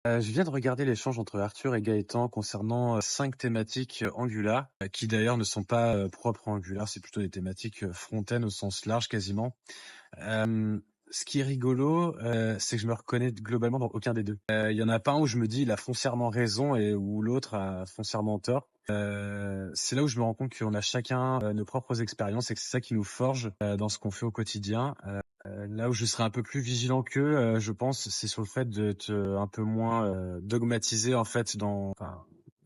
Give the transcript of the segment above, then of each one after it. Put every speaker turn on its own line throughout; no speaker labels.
Je viens de regarder l'échange entre Arthur et Gaëtan concernant 5 thématiques Angular, qui d'ailleurs ne sont pas propres à Angular, c'est plutôt des thématiques front-end au sens large quasiment. Ce qui est rigolo, c'est que je me reconnais globalement dans aucun des deux. Il y en a pas un où je me dis il a foncièrement raison et où l'autre a foncièrement tort. C'est là où je me rends compte qu'on a chacun nos propres expériences et que c'est ça qui nous forge dans ce qu'on fait au quotidien. Là où je serais un peu plus vigilant qu'eux, je pense, c'est sur le fait d'être un peu moins dogmatisé en fait dans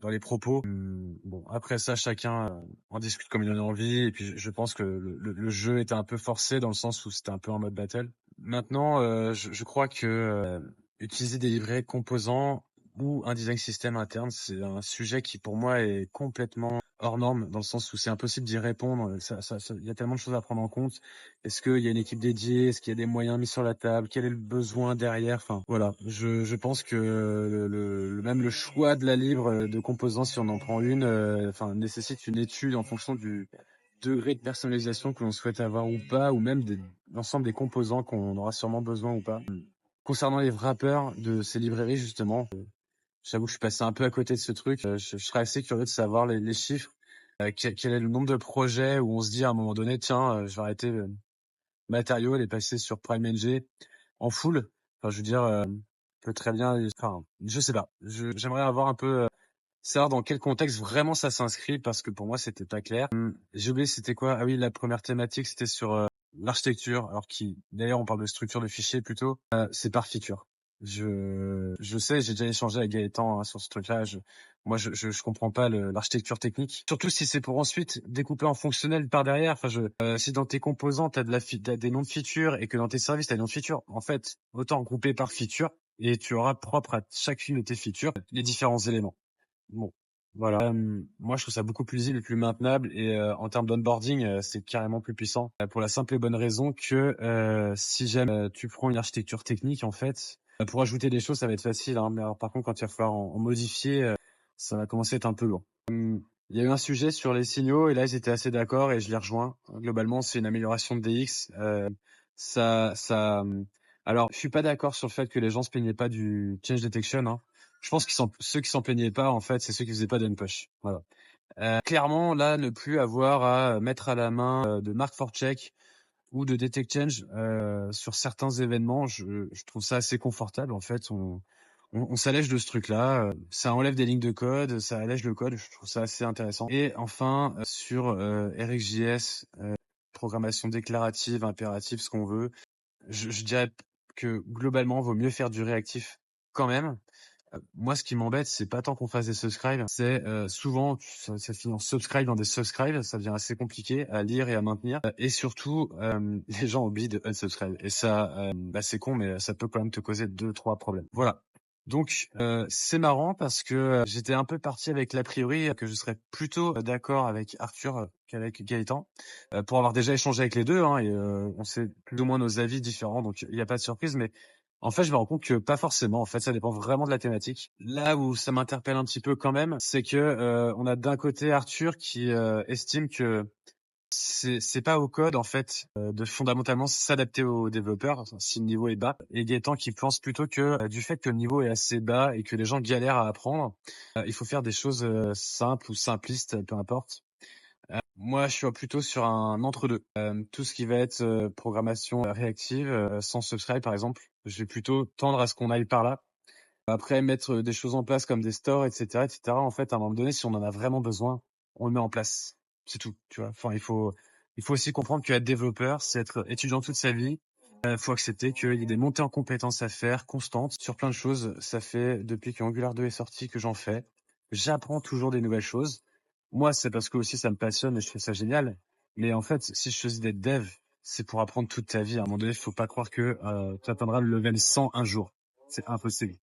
les propos. Bon, après ça, chacun en discute comme il en a envie. Et puis, je pense que le jeu était un peu forcé dans le sens où c'était un peu en mode battle. Maintenant, je crois que utiliser des livrets composants ou un design system interne, c'est un sujet qui pour moi est complètement hors norme dans le sens où c'est impossible d'y répondre. Il y a tellement de choses à prendre en compte. Est-ce qu'il y a une équipe dédiée? Est-ce qu'il y a des moyens mis sur la table? Quel est le besoin derrière? Enfin, voilà. Je pense que même le choix de la libre de composants, si on en prend une, enfin, nécessite une étude en fonction du degré de personnalisation que l'on souhaite avoir ou pas, ou même l'ensemble des composants qu'on aura sûrement besoin ou pas. Concernant les wrappers de ces librairies, justement, j'avoue que je suis passé un peu à côté de ce truc. Je serais assez curieux de savoir les chiffres. Quel est le nombre de projets où on se dit à un moment donné, tiens, je vais arrêter matériaux, les passer sur PrimeNG en full. Enfin, je veux dire, peut très bien, enfin, je sais pas. J'aimerais avoir un peu, savoir dans quel contexte vraiment ça s'inscrit parce que pour moi, c'était pas clair. J'ai oublié c'était quoi? Ah oui, la première thématique, c'était sur l'architecture. Alors d'ailleurs, on parle de structure de fichiers plutôt. C'est par feature. Je sais, j'ai déjà échangé avec Gaëtan hein, sur ce truc-là. Moi, je comprends pas l'architecture technique. Surtout si c'est pour ensuite découper en fonctionnel par derrière. Enfin, si dans tes composants t'as des noms de features et que dans tes services t'as des noms de features, en fait, autant regrouper par feature et tu auras propre à chacune de tes features les différents éléments. Bon, voilà. Moi, je trouve ça beaucoup plus lisible et plus maintenable. Et en termes d'onboarding, c'est carrément plus puissant. Pour la simple et bonne raison que si jamais tu prends une architecture technique, en fait, pour ajouter des choses, ça va être facile. Hein, mais alors, par contre, quand il va falloir en modifier, ça va commencer à être un peu lourd. Il y a eu un sujet sur les signaux et là, ils étaient assez d'accord et je les rejoins. Globalement, c'est une amélioration de DX. Alors, je suis pas d'accord sur le fait que les gens se plaignaient pas du change detection. Hein. Je pense ceux qui s'en plaignaient pas, en fait, c'est ceux qui faisaient pas d'unpush. Voilà. Clairement, là, ne plus avoir à mettre à la main de mark for check ou de detect change sur certains événements, je trouve ça assez confortable. En fait, on s'allège de ce truc-là. Ça enlève des lignes de code, ça allège le code. Je trouve ça assez intéressant. Et enfin, sur RxJS, programmation déclarative, impérative, ce qu'on veut, je dirais que globalement, vaut mieux faire du réactif quand même. Moi, ce qui m'embête, c'est pas tant qu'on fasse des subscribes, c'est souvent ça finit en subscribe dans des subscribes, ça devient assez compliqué à lire et à maintenir. Et surtout, les gens oublient de unsubscribe. Et ça, c'est con, mais ça peut quand même te causer 2, 3 problèmes. Voilà. Donc, c'est marrant parce que j'étais un peu parti avec l'a priori que je serais plutôt d'accord avec Arthur qu'avec Gaëtan, pour avoir déjà échangé avec les deux, hein, et on sait plus ou moins nos avis différents, donc il n'y a pas de surprise. Mais en fait, je me rends compte que pas forcément. En fait, ça dépend vraiment de la thématique. Là où ça m'interpelle un petit peu quand même, c'est que on a d'un côté Arthur qui estime que c'est pas au code en fait de fondamentalement s'adapter aux développeurs si le niveau est bas, et Gaëtan qui pense plutôt que du fait que le niveau est assez bas et que les gens galèrent à apprendre, il faut faire des choses simples ou simplistes, peu importe. Moi, je suis plutôt sur un entre-deux. Tout ce qui va être programmation réactive, sans subscribe par exemple, je vais plutôt tendre à ce qu'on aille par là. Après, mettre des choses en place comme des stores, etc., etc. En fait, à un moment donné, si on en a vraiment besoin, on le met en place. C'est tout, tu vois. Enfin, il faut aussi comprendre qu'être développeur, c'est être étudiant toute sa vie. Faut accepter qu'il y a des montées en compétences à faire, constantes, sur plein de choses. Ça fait depuis que Angular 2 est sorti que j'en fais. J'apprends toujours des nouvelles choses. Moi, c'est parce que aussi ça me passionne et je trouve ça génial. Mais en fait, si je choisis d'être dev, c'est pour apprendre toute ta vie. À un moment donné, faut pas croire que tu atteindras le level 100 un jour. C'est impossible.